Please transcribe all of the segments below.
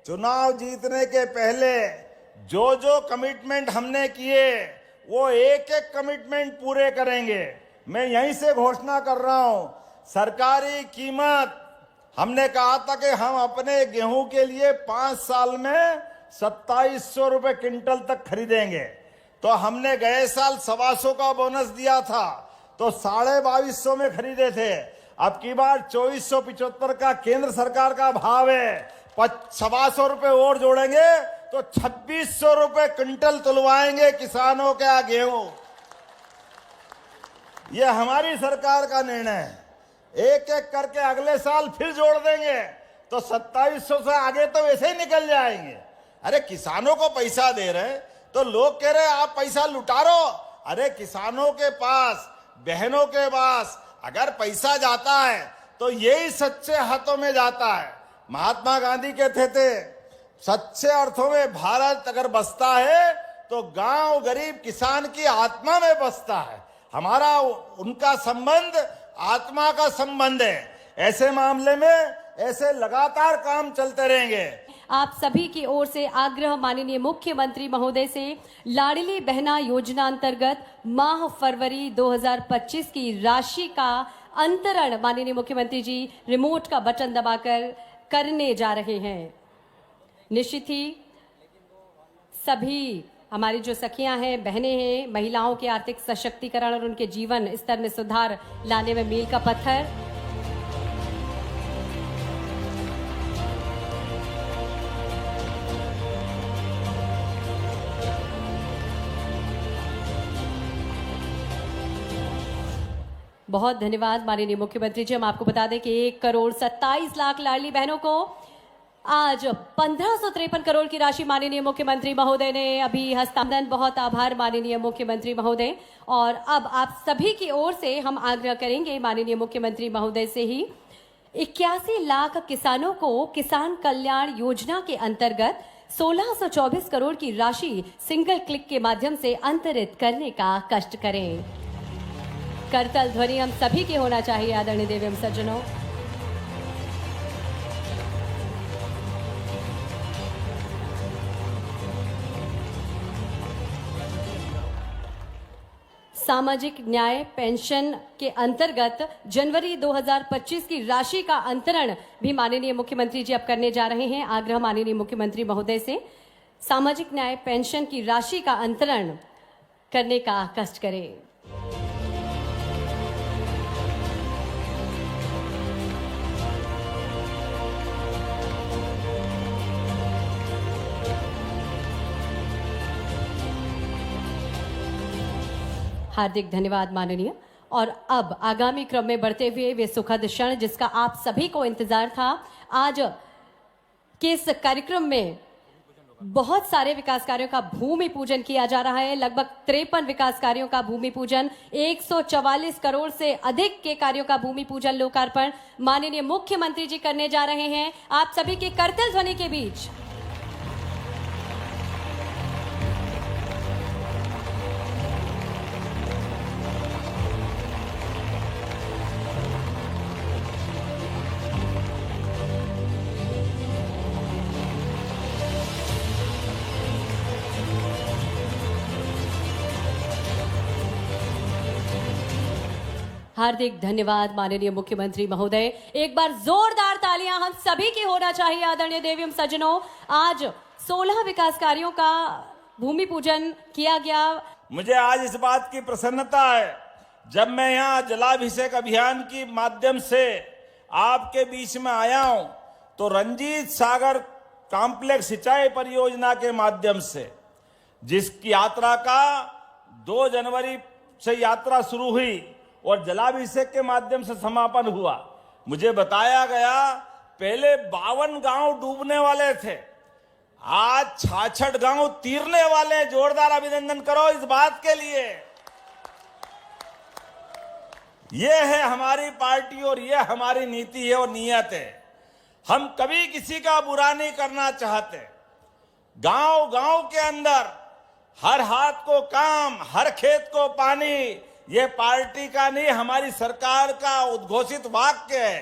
चुनाव जीतने के पहले जो जो कमिटमेंट हमने किए वो एक एक कमिटमेंट पूरे करेंगे। मैं यहीं से घोषणा कर रहा हूं, सरकारी कीमत हमने कहा था कि हम अपने गेहूं के लिए 5 साल में 2700 रुपए क्विंटल तक खरीदेंगे। तो हमने गए साल 125 का बोनस दिया था तो 2250 में खरीदे थे। अब की बार 2475 का केंद्र सरकार का भाव है, 125 रुपए और जोड़ेंगे तो 2600 रुपए क्विंटल तुलवाएंगे किसानों का गेहूं। यह हमारी सरकार का निर्णय है। एक एक करके अगले साल फिर जोड़ देंगे तो 2700 से आगे तो वैसे ही निकल जाएंगे। अरे किसानों को पैसा दे रहे तो लोग कह रहे आप पैसा लुटा रहे हो। अरे किसानों के पास, बहनों के पास अगर पैसा जाता है तो यही सच्चे हाथों में जाता है। महात्मा गांधी कहते थे सच्चे अर्थों में भारत अगर बसता है तो गांव गरीब किसान की आत्मा में बसता है। हमारा उनका संबंध आत्मा का संबंध है। ऐसे मामले में ऐसे लगातार काम चलते रहेंगे। आप सभी की ओर से आग्रह माननीय मुख्यमंत्री महोदय से लाडली बहना योजना अंतर्गत माह फरवरी 2025 की राशि का अंतरण माननीय मुख्यमंत्री जी रिमोट का बटन दबाकर करने जा रहे हैं। निश्चित ही सभी हमारी जो सखियां हैं, बहनें हैं, महिलाओं के आर्थिक सशक्तिकरण और उनके जीवन स्तर में सुधार लाने में मील का पत्थर। बहुत धन्यवाद माननीय मुख्यमंत्री जी। हम आपको बता दें कि 1,27,00,000 लाडली बहनों को आज 1553 करोड़ की राशि माननीय मुख्यमंत्री महोदय ने अभी हस्तांतरण। बहुत आभार माननीय मुख्यमंत्री महोदय। और अब आप सभी की ओर से हम आग्रह करेंगे माननीय मुख्यमंत्री महोदय से ही 81 लाख किसानों को किसान कल्याण योजना के अंतर्गत 1624 करोड़ की राशि सिंगल क्लिक के माध्यम से अंतरित करने का कष्ट करें। करतल ध्वनि हम सभी की होना चाहिए आदरणीय देवी सज्जनों। सामाजिक न्याय पेंशन के अंतर्गत जनवरी 2025 की राशि का अंतरण भी माननीय मुख्यमंत्री जी अब करने जा रहे हैं। आग्रह माननीय मुख्यमंत्री महोदय से सामाजिक न्याय पेंशन की राशि का अंतरण करने का कष्ट करें। हार्दिक धन्यवाद माननीय। और अब आगामी क्रम में बढ़ते हुए वे सुखद क्षण जिसका आप सभी को इंतजार था। आज के इस कार्यक्रम में बहुत सारे विकास कार्यों का भूमि पूजन किया जा रहा है। लगभग 53 विकास कार्यों का भूमि पूजन, 144 करोड़ से अधिक के कार्यों का भूमि पूजन लोकार्पण माननीय मुख्यमंत्री जी करने जा रहे हैं आप सभी के करतल ध्वनि के बीच। हार्दिक धन्यवाद माननीय मुख्यमंत्री महोदय। एक बार जोरदार तालियां हम सभी की होना चाहिए आदरणीय देवी सज्जनों। आज 16 विकास कार्यों का भूमि पूजन किया गया। मुझे आज इस बात की प्रसन्नता है जब मैं यहाँ जलाभिषेक अभियान के माध्यम से आपके बीच में आया हूं तो रंजीत सागर कॉम्प्लेक्स सिंचाई परियोजना के माध्यम से जिसकी यात्रा का 2 जनवरी से यात्रा शुरू हुई और जलाभिषेक के माध्यम से समापन हुआ। मुझे बताया गया पहले 52 गांव डूबने वाले थे, आज 66 गांव तीरने वाले। जोरदार अभिनंदन करो इस बात के लिए। ये है हमारी पार्टी और ये हमारी नीति है और नियत है। हम कभी किसी का बुरा नहीं करना चाहते। गांव गांव के अंदर हर हाथ को काम, हर खेत को पानी, ये पार्टी का नहीं हमारी सरकार का उद्घोषित वाक्य है।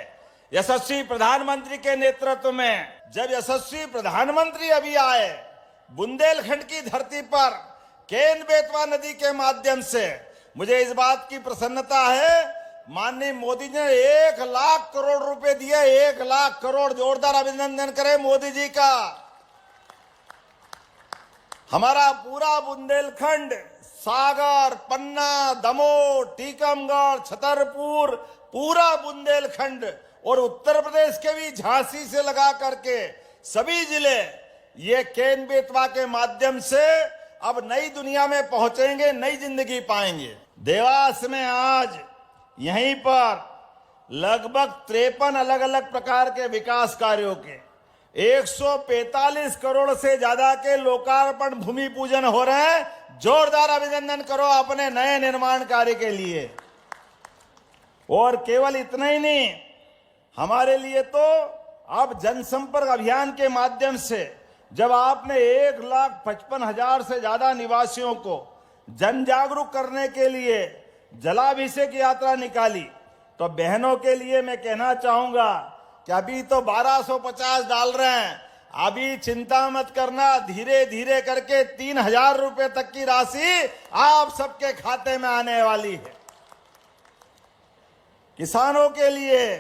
यशस्वी प्रधानमंत्री के नेतृत्व में, जब यशस्वी प्रधानमंत्री अभी आए, बुंदेलखंड की धरती पर केन बेतवा नदी के माध्यम से, मुझे इस बात की प्रसन्नता है, माननीय मोदी जी ने 1 लाख करोड़ रुपए दिए। 1 लाख करोड़, जोरदार अभिनंदन करें मोदी जी का। हमारा पूरा बुंदेलखंड, सागर, पन्ना, दमोह, टीकमगढ़, छतरपुर, पूरा बुंदेलखंड और उत्तर प्रदेश के भी झांसी से लगा करके सभी जिले ये केन बेतवा के माध्यम से अब नई दुनिया में पहुंचेंगे, नई जिंदगी पाएंगे। देवास में आज यहीं पर लगभग 53 अलग अलग प्रकार के विकास कार्यों के 145 करोड़ से ज्यादा के लोकार्पण, भूमि पूजन हो रहे हैं। जोरदार अभिनंदन करो अपने नए निर्माण कार्य के लिए। और केवल इतना ही नहीं, हमारे लिए तो अब जनसंपर्क अभियान के माध्यम से जब आपने 1,55,000 से ज्यादा निवासियों को जन जागरूक करने के लिए जलाभिषेक यात्रा निकाली, तो बहनों के लिए मैं कहना चाहूंगा कि अभी तो 1250 डाल रहे हैं, अभी चिंता मत करना, धीरे धीरे करके 3,000 रुपए तक की राशि आप सबके खाते में आने वाली है। किसानों के लिए,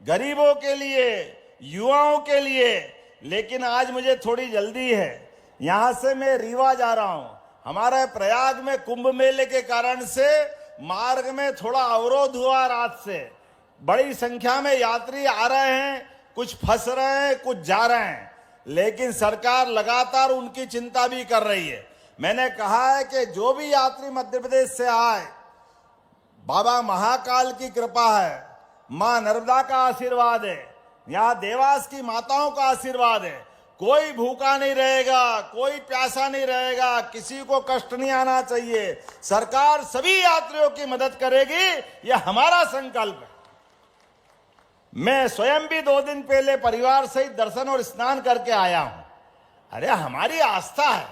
गरीबों के लिए, युवाओं के लिए। लेकिन आज मुझे थोड़ी जल्दी है, यहां से मैं रीवा जा रहा हूं। हमारे प्रयाग में कुंभ मेले के कारण से मार्ग में थोड़ा अवरोध हुआ। रात से बड़ी संख्या में यात्री आ रहे हैं, कुछ फंस रहे हैं, कुछ जा रहे हैं, लेकिन सरकार लगातार उनकी चिंता भी कर रही है। मैंने कहा है कि जो भी यात्री मध्य प्रदेश से आए, बाबा महाकाल की कृपा है, मां नर्मदा का आशीर्वाद है, यहाँ देवास की माताओं का आशीर्वाद है। कोई भूखा नहीं रहेगा, कोई प्यासा नहीं रहेगा, किसी को कष्ट नहीं आना चाहिए। सरकार सभी यात्रियों की मदद करेगी, यह हमारा संकल्प है। मैं स्वयं भी 2 दिन पहले परिवार सहित दर्शन और स्नान करके आया हूं। अरे हमारी आस्था है।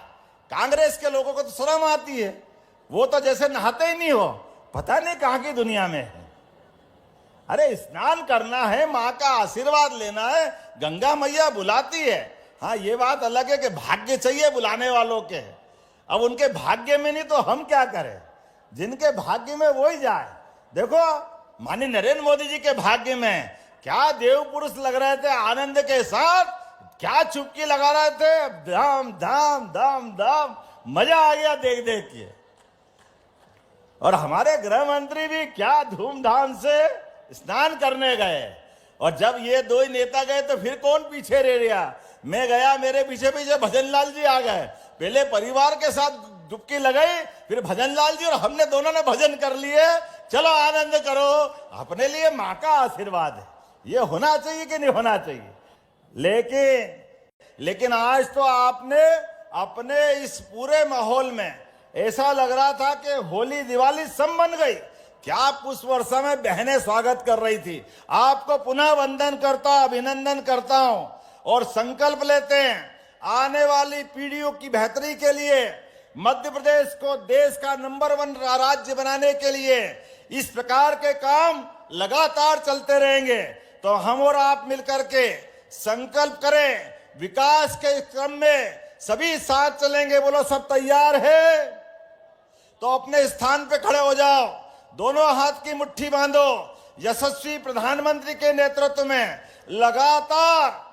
कांग्रेस के लोगों को तो शर्म आती है, वो तो जैसे नहाते ही नहीं हो, पता नहीं कहां की दुनिया में है। अरे स्नान करना है, माँ का आशीर्वाद लेना है, गंगा मैया बुलाती है। हाँ, ये बात अलग है कि भाग्य चाहिए बुलाने वालों के। अब उनके भाग्य में नहीं तो हम क्या करें, जिनके भाग्य में वो ही जाए। देखो माननीय नरेंद्र मोदी जी के भाग्य में क्या देव पुरुष लग रहे थे, आनंद के साथ क्या चुपकी लगा रहे थे, धाम धाम धाम धाम, मजा आ गया देख देख के। और हमारे गृह मंत्री भी क्या धूमधाम से स्नान करने गए। और जब ये 2 ही नेता गए तो फिर कौन पीछे रह गया। मैं गया, मेरे पीछे पीछे भजन लाल जी आ गए। पहले परिवार के साथ डुबकी लगाई, फिर भजन लाल जी और हमने दोनों ने भजन कर लिए। चलो आनंद करो, अपने लिए माँ का आशीर्वाद है, ये होना चाहिए कि नहीं होना चाहिए। लेकिन आज तो आपने अपने इस पूरे माहौल में ऐसा लग रहा था कि होली दिवाली सब बन गई। क्या पुष्प वर्षा में बहनें स्वागत कर रही थी। आपको पुनः वंदन करता हूं, अभिनंदन करता हूं और संकल्प लेते हैं आने वाली पीढ़ियों की बेहतरी के लिए, मध्य प्रदेश को देश का नंबर 1 राज्य बनाने के लिए इस प्रकार के काम लगातार चलते रहेंगे। तो हम और आप मिलकर के संकल्प करें, विकास के क्रम में सभी साथ चलेंगे। बोलो सब तैयार है? तो अपने स्थान पे खड़े हो जाओ, दोनों हाथ की मुट्ठी बांधो। यशस्वी प्रधानमंत्री के नेतृत्व में लगातार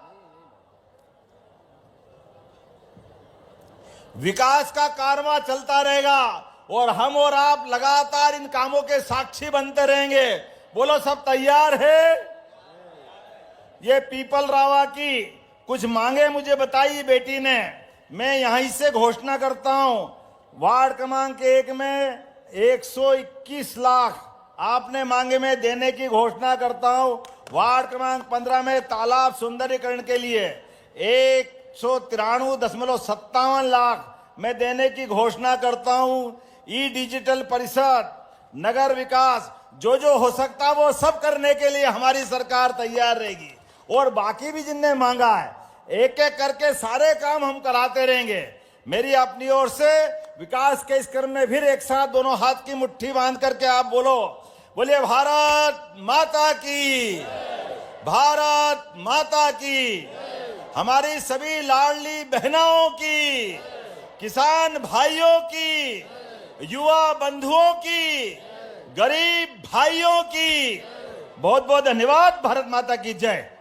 विकास का कारवां चलता रहेगा और हम और आप लगातार इन कामों के साक्षी बनते रहेंगे। बोलो सब तैयार है? ये पीपल रावा की कुछ मांगे मुझे बताई बेटी ने, मैं यहीं से घोषणा करता हूं। वार्ड क्रमांक 1 में 121 लाख आपने मांगे में देने की घोषणा करता हूं। वार्ड क्रमांक 15 में तालाब सुंदरीकरण के लिए 193.57 लाख मैं देने की घोषणा करता हूं। ई डिजिटल परिषद, नगर विकास, जो हो सकता वो सब करने के लिए हमारी सरकार तैयार रहेगी। और बाकी भी जिनने मांगा है, एक एक करके सारे काम हम कराते रहेंगे। मेरी अपनी ओर से विकास के इस क्रम में फिर एक साथ दोनों हाथ की मुट्ठी बांध करके आप बोलिए भारत माता की, भारत माता की, हमारी सभी लाडली बहनों की, किसान भाइयों की, युवा बंधुओं की, गरीब भाइयों की बहुत बहुत धन्यवाद। भारत माता की जय।